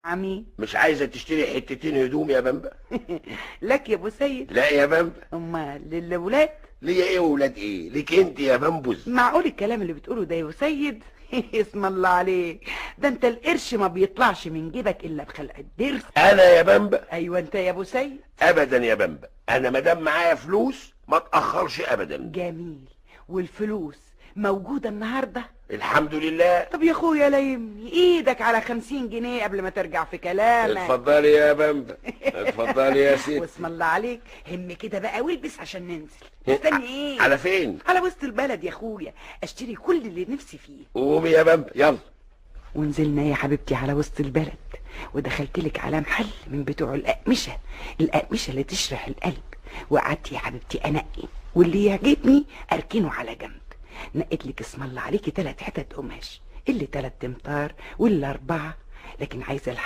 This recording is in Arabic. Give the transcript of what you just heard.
عمي. مش عايزه تشتري حتتين هدوم يا بامبا؟ لك يا ابو سيد؟ لا يا بامبا. امال للولاد؟ ليا ايه وولاد ايه؟ ليك انت يا بامبوز. معقول الكلام اللي بتقوله ده يا ابو سيد؟ اسم الله عليك، ده انت القرش ما بيطلعش من جيبك الا بخلق الضرس. انا يا بامبا؟ ايوه انت يا ابو سيد. ابدا يا بامبا، انا مادام معايا فلوس ما اتاخرش ابدا. جميل. والفلوس موجودة النهاردة؟ الحمد لله. طب يا اخويا لا يهمني ايدك على 50 جنيه قبل ما ترجع في كلامك. اتفضلي يا بامبا، اتفضلي يا ست. واسم الله عليك، هم كده بقى والبس عشان ننزل. مستني ايه؟ على فين؟ على وسط البلد يا اخويا، اشتري كل اللي نفسي فيه. قومي يا بامبا يلا. ونزلنا يا حبيبتي على وسط البلد، ودخلت لك على محل من بتوع الأقمشة، الأقمشة اللي تشرح القلب. وقعدت يا حبيبتي انقي، واللي يعجبني اركنه على جنب. نقيت لك اسم الله عليكي 3 حتت قماش، اللي 3 امتار واللي 4، لكن عايزه الحق